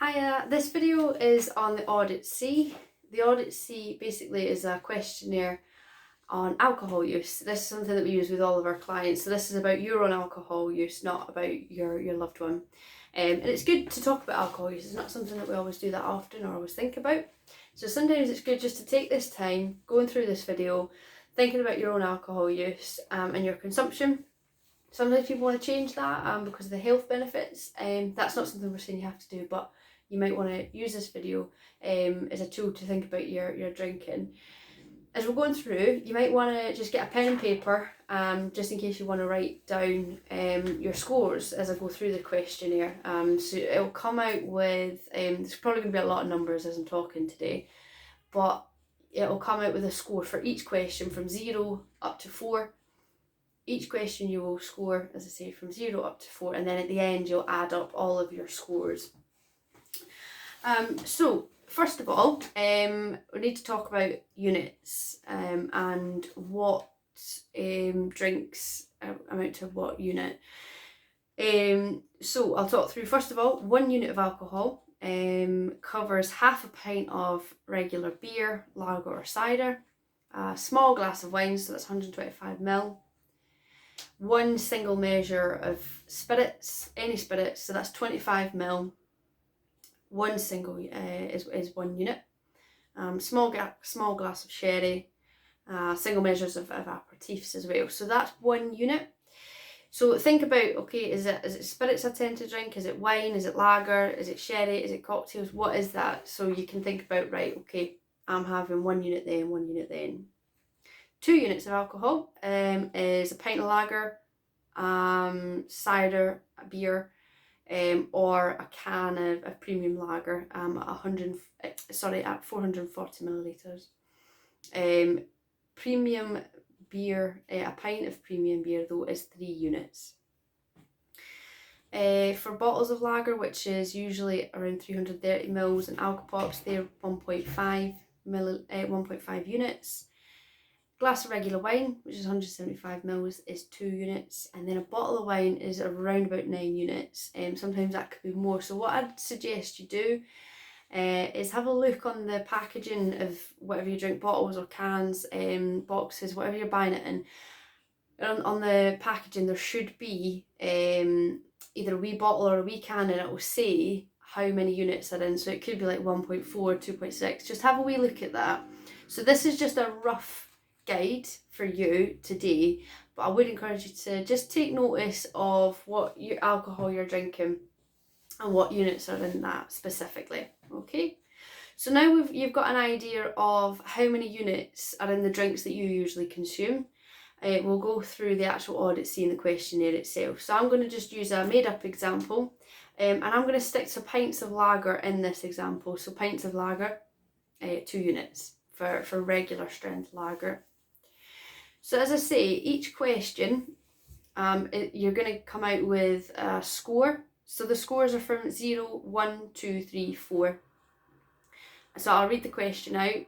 Hiya, this video is on the Audit-C. The Audit-C basically is a questionnaire on alcohol use. This is something that we use with all of our clients. So this is about your own alcohol use, not about your loved one. And it's good to talk about alcohol use. It's not something that we always do that often or always think about. So sometimes it's good just to take this time, going through this video, thinking about your own alcohol use and your consumption. Sometimes people want to change that because of the health benefits. That's not something we're saying you have to do, but you might want to use this video as a tool to think about your drinking. As we're going through, you might want to just get a pen and paper just in case you want to write down your scores as I go through the questionnaire. So it'll come out with, there's probably going to be a lot of numbers as I'm talking today, but it'll come out with a score for each question from 0 up to 4. Each question you will score, as I say, from 0 up to 4, and then at the end you'll add up all of your scores. So first of all, we need to talk about units and what drinks amount to what unit. So I'll talk through, first of all, 1 unit of alcohol covers half a pint of regular beer, lager or cider, a small glass of wine, so that's 125ml, 1 single measure of spirits, any spirits, so that's 25ml. 1 single is 1 unit. Small glass of sherry, single measures of aperitifs as well. So that's 1 unit. So think about, okay, is it spirits I tend to drink? Is it wine? Is it lager? Is it sherry? Is it cocktails? What is that? So you can think about, right, okay, I'm having 1 unit then, 1 unit then. 2 units of alcohol is a pint of lager, cider, a beer, or a can of a premium lager at 440 millilitres. Premium beer, a pint of premium beer though is 3 units. For bottles of lager, which is usually around 330 ml, and alcopops, they're 1.5 units. Glass of regular wine, which is 175ml, is 2 units, and then a bottle of wine is around about 9 units. Sometimes that could be more. So what I'd suggest you do is have a look on the packaging of whatever you drink, bottles or cans, boxes, whatever you're buying it in. On the packaging there should be either a wee bottle or a wee can, and it will say how many units are in. So it could be like 1.4, 2.6. Just have a wee look at that. So this is just a rough guide for you today, but I would encourage you to just take notice of what your alcohol you're drinking and what units are in that specifically. Okay, so now you've got an idea of how many units are in the drinks that you usually consume. We'll go through the actual Audit-C and the questionnaire itself. So I'm going to just use a made-up example, and I'm going to stick to pints of lager in this example. So pints of lager, 2 units for regular strength lager. So as I say, each question, you're going to come out with a score. So the scores are from 0, 1, 2, 3, 4. So I'll read the question out.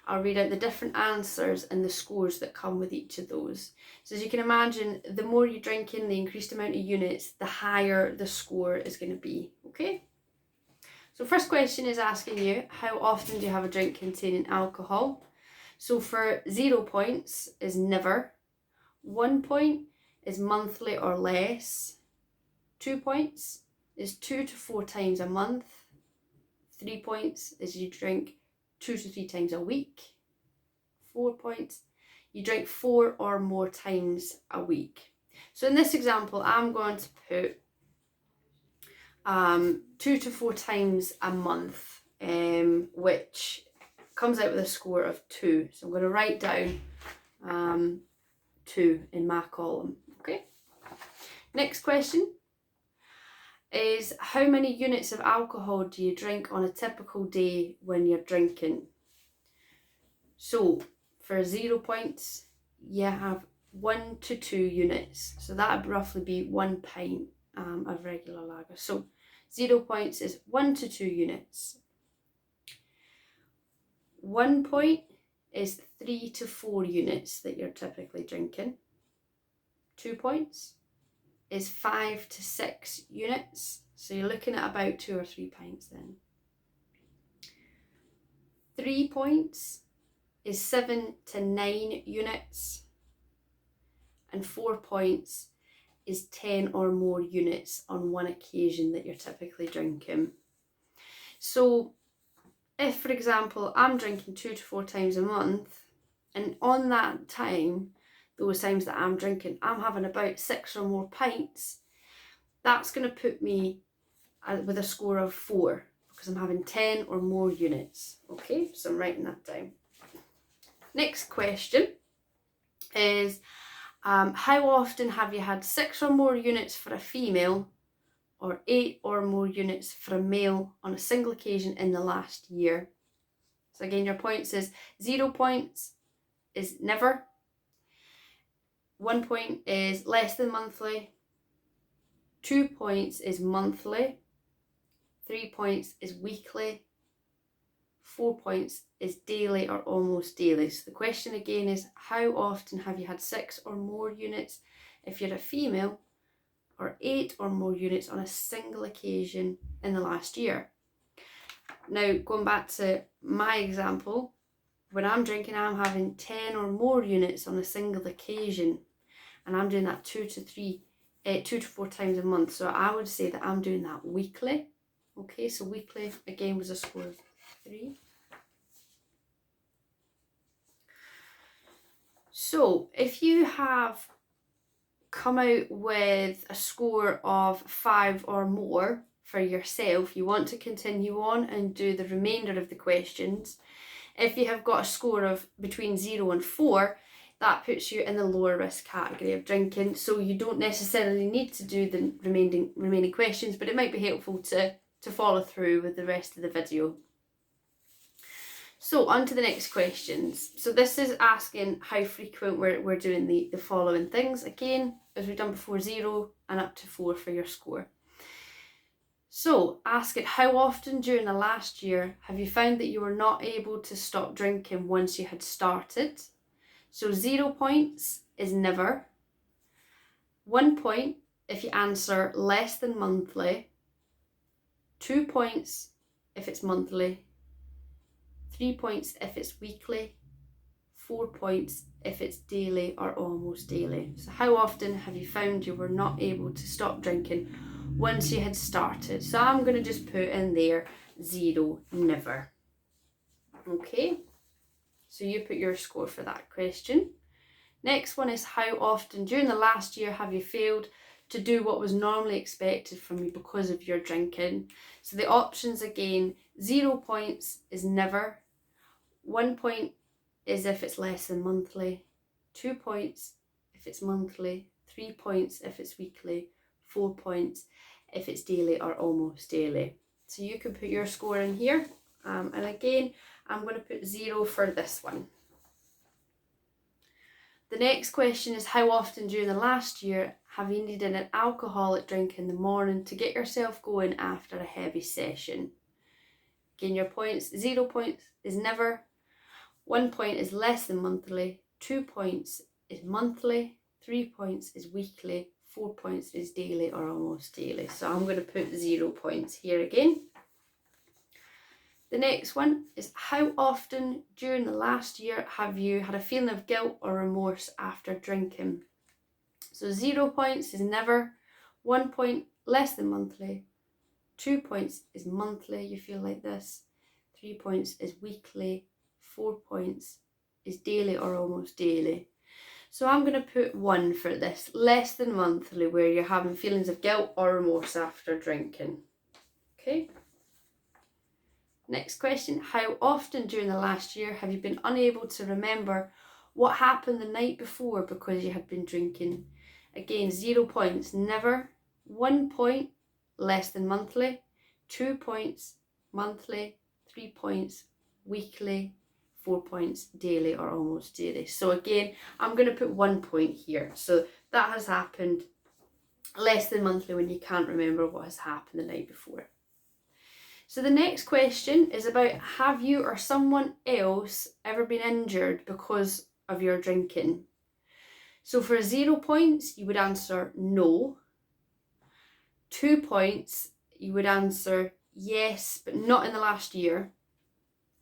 I'll read out the different answers and the scores that come with each of those. So as you can imagine, the more you're drinking, the increased amount of units, the higher the score is going to be. Okay? So first question is asking you, how often do you have a drink containing alcohol? So for 0 points is never, 1 point is monthly or less, 2 points is 2 to 4 times a month, 3 points is you drink 2 to 3 times a week, 4 points, you drink 4 or more times a week. So in this example, I'm going to put 2 to 4 times a month, which comes out with a score of 2. So I'm going to write down 2 in my column. Okay. Next question is, how many units of alcohol do you drink on a typical day when you're drinking? So for 0 points, you have 1 to 2 units. So that would roughly be 1 pint of regular lager. So 0 points is 1 to 2 units. 1 point is 3 to 4 units that you're typically drinking. 2 points is 5 to 6 units. So you're looking at about 2 or 3 pints then. 3 points is 7 to 9 units, and 4 points is 10 or more units on one occasion that you're typically drinking. So if, for example, I'm drinking 2 to 4 times a month, and on that time, those times that I'm drinking, I'm having about 6 or more pints, that's going to put me with a score of 4, because I'm having 10 or more units. Okay, so I'm writing that down. Next question is, how often have you had 6 or more units for a female or 8 or more units for a male on a single occasion in the last year? So again, your points is 0 points is never, 1 point is less than monthly, 2 points is monthly, 3 points is weekly, 4 points is daily or almost daily. So the question again is, how often have you had 6 or more units if you're a female, or 8 or more units on a single occasion in the last year? Now, going back to my example, when I'm drinking, I'm having 10 or more units on a single occasion, and I'm doing that 2 to 4 times a month. So I would say that I'm doing that weekly. Okay, so weekly again was a score of 3. So if you have come out with a score of 5 or more for yourself, you want to continue on and do the remainder of the questions. If you have got a score of between 0 and 4, that puts you in the lower risk category of drinking. So you don't necessarily need to do the remaining questions, but it might be helpful to follow through with the rest of the video. So on to the next questions. So this is asking how frequent we're doing the following things. Again, as we've done before, 0 and up to 4 for your score. So ask it, how often during the last year have you found that you were not able to stop drinking once you had started? So 0 points is never. 1 point if you answer less than monthly. 2 points if it's monthly. 3 points if it's weekly. 4 points if it's daily or almost daily. So how often have you found you were not able to stop drinking once you had started? So I'm going to just put in there 0, never. Okay, so you put your score for that question. Next one is, how often during the last year have you failed to do what was normally expected from you because of your drinking? So the options again, 0 points is never. 1 point is if it's less than monthly. 2 points if it's monthly. 3 points if it's weekly. 4 points if it's daily or almost daily. So you can put your score in here. And again, I'm going to put 0 for this one. The next question is, how often during the last year have you needed an alcoholic drink in the morning to get yourself going after a heavy session? Again, your points, 0 points is never. 1 point is less than monthly. 2 points is monthly. 3 points is weekly. 4 points is daily or almost daily. So I'm going to put 0 points here again. The next one is, how often during the last year have you had a feeling of guilt or remorse after drinking? So 0 points is never. 1 point less than monthly. 2 points is monthly, you feel like this. 3 points is weekly. 4 points is daily or almost daily. So I'm going to put 1 for this, less than monthly, where you're having feelings of guilt or remorse after drinking. Okay. Next question, how often during the last year have you been unable to remember what happened the night before because you had been drinking? Again, 0 points, never. 1 point, less than monthly. 2 points, monthly. 3 points, weekly. 4 points, daily or almost daily. So again, I'm going to put 1 point here. So that has happened less than monthly when you can't remember what has happened the night before. So the next question is about, have you or someone else ever been injured because of your drinking? So for 0 points, you would answer no. 2 points you would answer yes, but not in the last year.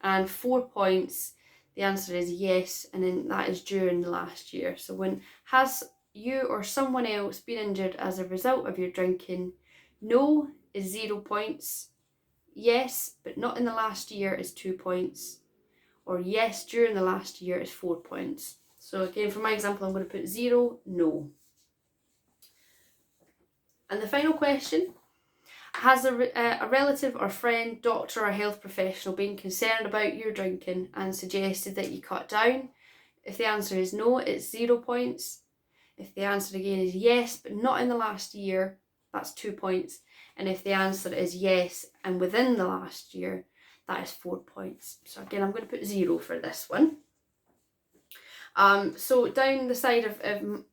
And 4 points, the answer is yes, and then that is during the last year. So when has you or someone else been injured as a result of your drinking? No is 0 points. Yes, but not in the last year is 2 points. Or yes, during the last year is 4 points. So again, for my example, I'm going to put 0, no. And the final question, has a relative or friend, doctor or health professional been concerned about your drinking and suggested that you cut down? If the answer is no, it's 0 points. If the answer again is yes, but not in the last year, that's 2 points. And if the answer is yes and within the last year, that is 4 points. So again, I'm going to put 0 for this one. So down the side of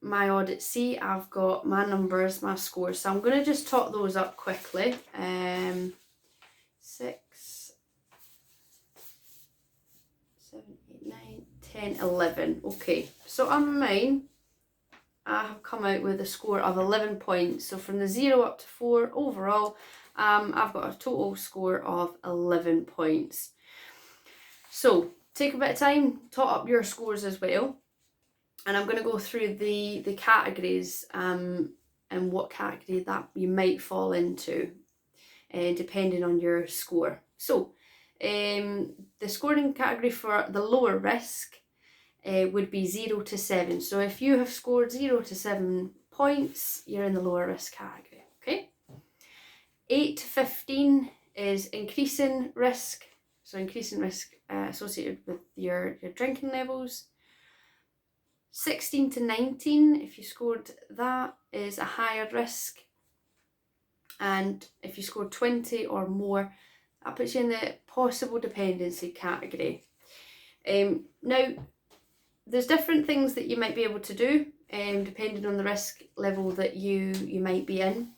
my Audit-C, I've got my numbers, my scores. So I'm going to just tot those up quickly. 6, 7, 8, 9, 10, 11. Okay, so on mine, I have come out with a score of 11 points. So from the 0 up to 4 overall, I've got a total score of 11 points. So take a bit of time, tot up your scores as well. And I'm going to go through the categories and what category that you might fall into, depending on your score. So the scoring category for the lower risk would be 0 to 7. So if you have scored 0 to 7 points, you're in the lower risk category, okay? 8 to 15 is increasing risk. So increasing risk associated with your drinking levels. 16 to 19, if you scored that, is a higher risk. And if you scored 20 or more, that puts you in the possible dependency category. Now, there's different things that you might be able to do, depending on the risk level that you might be in.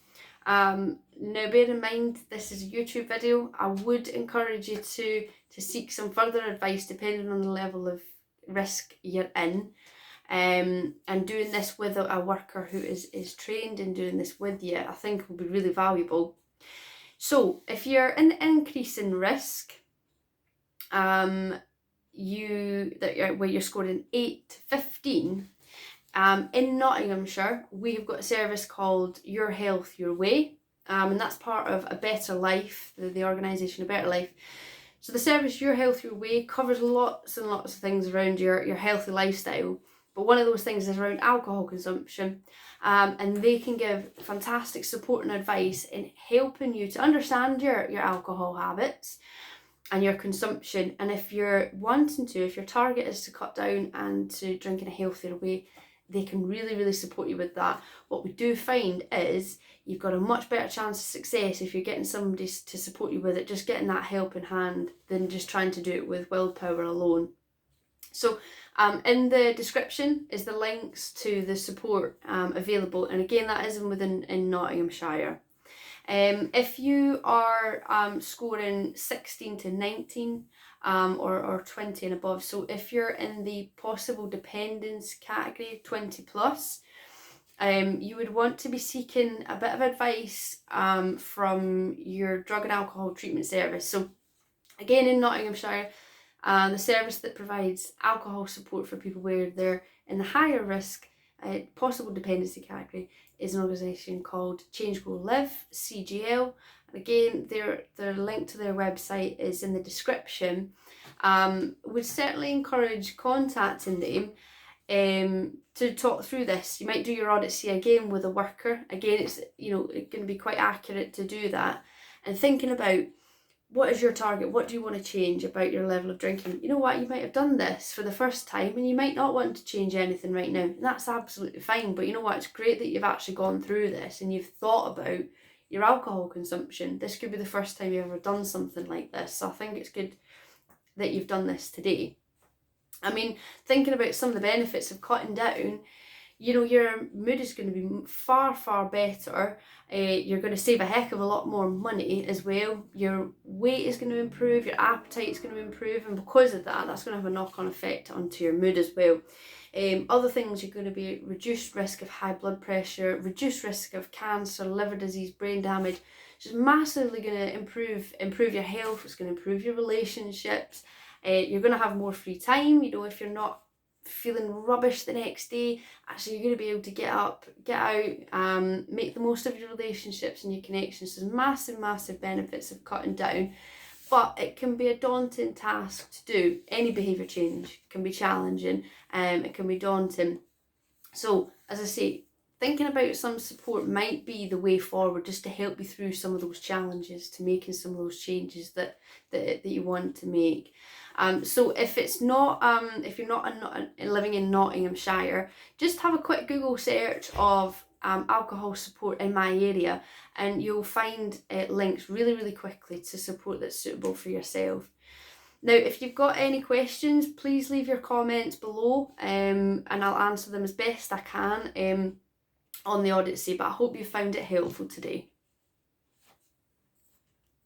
Now, bear in mind, this is a YouTube video. I would encourage you to seek some further advice depending on the level of risk you're in. And doing this with a worker who is trained in doing this with you, I think will be really valuable. So if you're in increasing risk, where you're scoring 8 to 15, in Nottinghamshire, we have got a service called Your Health, Your Way, and that's part of A Better Life, the organisation A Better Life. So the service Your Health, Your Way covers lots and lots of things around your healthy lifestyle, but one of those things is around alcohol consumption, and they can give fantastic support and advice in helping you to understand your alcohol habits and your consumption. And if you're wanting to, if your target is to cut down and to drink in a healthier way, they can really, really support you with that. What we do find is you've got a much better chance of success if you're getting somebody to support you with it, just getting that helping hand, than just trying to do it with willpower alone. So in the description is the links to the support available, and again, that is in Nottinghamshire. If you are scoring 16 to 19 or 20 and above, so if you're in the possible dependence category, 20 plus, you would want to be seeking a bit of advice from your drug and alcohol treatment service. So again, in Nottinghamshire, the service that provides alcohol support for people where they're in the higher risk possible dependency category is an organisation called Change Grow Live, CGL. And again, their link to their website is in the description. Would certainly encourage contacting them to talk through this. You might do your Audit-C again with a worker. Again, it's going to be quite accurate to do that. And thinking about, what is your target? What do you want to change about your level of drinking? You know what? You might have done this for the first time and you might not want to change anything right now. And that's absolutely fine. But you know what? It's great that you've actually gone through this and you've thought about your alcohol consumption. This could be the first time you've ever done something like this. So I think it's good that you've done this today. I mean, thinking about some of the benefits of cutting down, your mood is going to be far, far better. You're going to save a heck of a lot more money as well. Your weight is going to improve, your appetite is going to improve, and because of that, that's going to have a knock-on effect onto your mood as well. Other things, you're going to be reduced risk of high blood pressure, reduced risk of cancer, liver disease, brain damage. which is massively going to improve your health. It's going to improve your relationships. You're going to have more free time. You know, if you're not feeling rubbish the next day, actually you're going to be able to get up, get out, make the most of your relationships and your connections. There's massive benefits of cutting down, but it can be a daunting task to do. Any behaviour change can be challenging, it can be daunting. So as I say, thinking about some support might be the way forward, just to help you through some of those challenges, to making some of those changes that you want to make. So if it's not, if you're not living in Nottinghamshire, just have a quick Google search of alcohol support in my area, and you'll find links really quickly to support that's suitable for yourself. Now, if you've got any questions, please leave your comments below, and I'll answer them as best I can on the Audit-C, but I hope you found it helpful today.